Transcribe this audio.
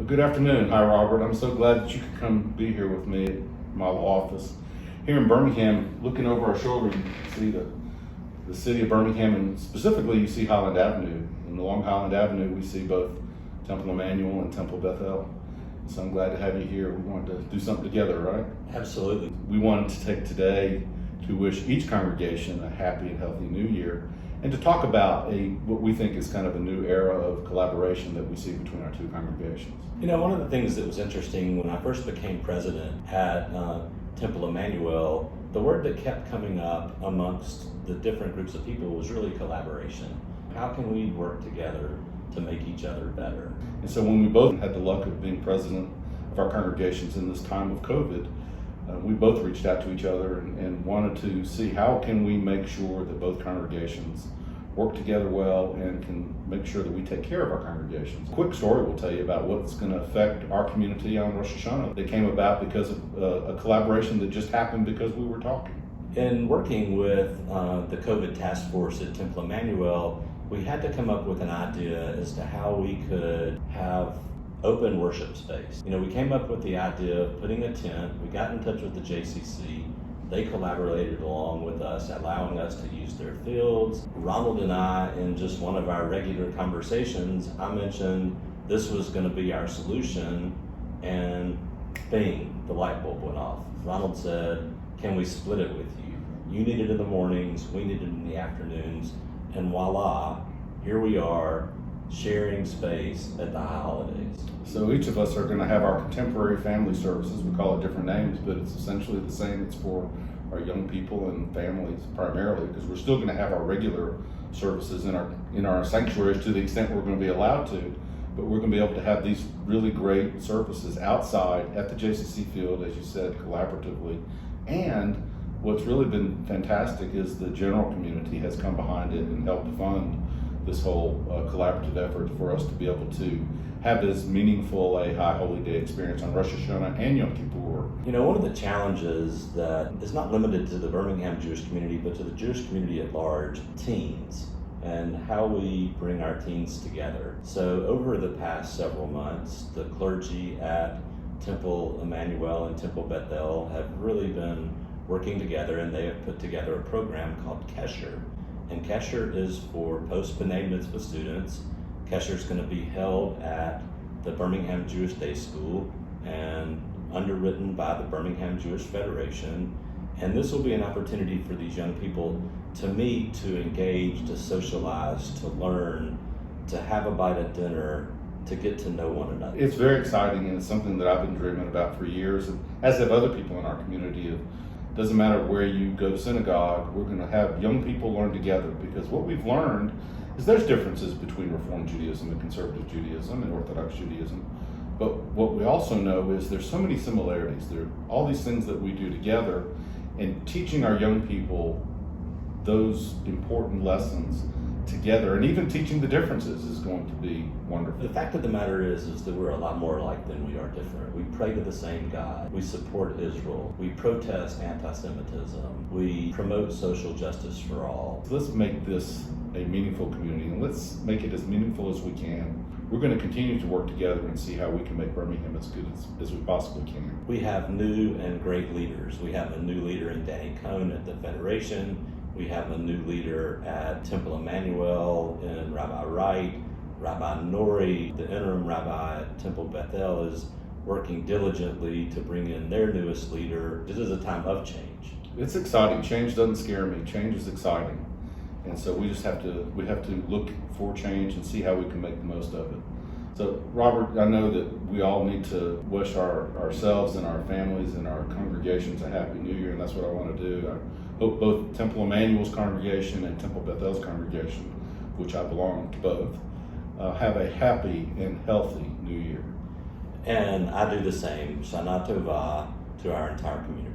Well, good afternoon. Hi, Robert. I'm so glad that you could come be here with me at my law office here in Birmingham. Looking over our shoulder, you see the city of Birmingham, and specifically you see Highland Avenue. And along Highland Avenue, we see both Temple Emanu-El and Temple Beth-El. So I'm glad to have you here. We wanted to do something together, right? Absolutely. We wanted to take today to wish each congregation a happy and healthy new year, and to talk about what we think is kind of a new era of collaboration that we see between our two congregations. You know, one of the things that was interesting when I first became president at Temple Emanu-El, the word that kept coming up amongst the different groups of people was really collaboration. How can we work together to make each other better? And so when we both had the luck of being president of our congregations in this time of COVID, we both reached out to each other and wanted to see how can we make sure that both congregations work together well and can make sure that we take care of our congregations. A quick story will tell you about what's going to affect our community on Rosh Hashanah. They came about because of a collaboration that just happened because we were talking. In working with the COVID task force at Temple Emanu-El, we had to come up with an idea as to how we could have open worship space. You know, we came up with the idea of putting a tent. We got in touch with the JCC. They collaborated along with us, allowing us to use their fields. Ronald and I, in just one of our regular conversations, I mentioned this was going to be our solution, and bing, the light bulb went off. Ronald said, can we split it with you? You need it in the mornings, we need it in the afternoons, and voila, here we are, sharing space at the holidays. So each of us are going to have our contemporary family services. We call it different names, but it's essentially the same. It's for our young people and families primarily, because we're still going to have our regular services in our sanctuaries to the extent we're going to be allowed to, but we're going to be able to have these really great services outside at the JCC field, as you said, collaboratively. And what's really been fantastic is the general community has come behind it and helped fund this whole collaborative effort for us to be able to have as meaningful a High Holy Day experience on Rosh Hashanah and Yom Kippur. You know, one of the challenges that is not limited to the Birmingham Jewish community, but to the Jewish community at large, teens, and how we bring our teens together. So over the past several months, the clergy at Temple Emanu-El and Temple Beth-El have really been working together, and they have put together a program called Kesher. And Kesher is for post-B'nai Mitzvah students. Kesher is going to be held at the Birmingham Jewish Day School and underwritten by the Birmingham Jewish Federation. And this will be an opportunity for these young people to meet, to engage, to socialize, to learn, to have a bite at dinner, to get to know one another. It's very exciting, and it's something that I've been dreaming about for years, and as have other people in our community. Doesn't matter where you go to synagogue, we're going to have young people learn together, because what we've learned is there's differences between Reform Judaism and Conservative Judaism and Orthodox Judaism. But what we also know is there's so many similarities. There are all these things that we do together, and teaching our young people those important lessons together, and even teaching the differences, is going to be wonderful. The fact of the matter is that we're a lot more alike than we are different. We pray to the same God. We support Israel. We protest anti-Semitism. We promote social justice for all. So let's make this a meaningful community, and let's make it as meaningful as we can. We're going to continue to work together and see how we can make Birmingham as good as we possibly can. We have new and great leaders. We have a new leader in Danny Cohn at the Federation. We have a new leader at Temple Emanu-El in Rabbi Wright. Rabbi Nori, the interim rabbi at Temple Beth-El, is working diligently to bring in their newest leader. This is a time of change. It's exciting. Change doesn't scare me. Change is exciting. And so we have to look for change and see how we can make the most of it. So Robert, I know that we all need to wish ourselves and our families and our congregations a happy new year, and that's what I want to do. I hope both Temple Emanu-El's congregation and Temple Beth-El's congregation, which I belong to both, have a happy and healthy new year. And I do the same. Shana Tova to our entire community.